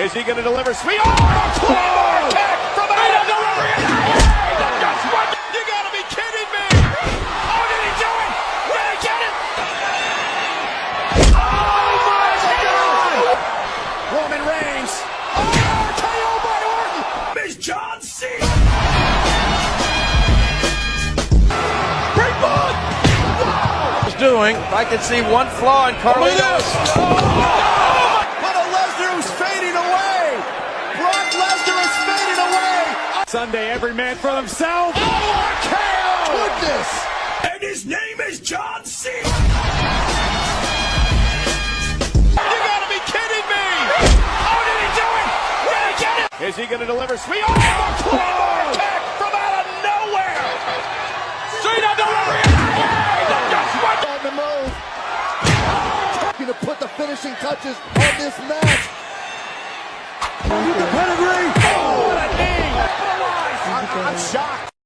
Is he going to deliver? Sweet. Oh, Claymore kick from out of delivery. You got to be kidding me. Oh, did he do it? Did he get it? Oh, my God. Roman Reigns. Oh, KO by Orton. Miss John Cena. Doing. I can see one flaw in Carlito. But Lesnar who's fading away. Brock Lesnar is fading away. Sunday, every man for themselves. Oh, KO! Goodness! And his name is John Cena. You gotta be kidding me! Oh, did he do it? Did he get it? Is he gonna deliver? Sweet. Oh, Claymore kick from out of nowhere. Cena delivering. On the move. To put the finishing touches on this match.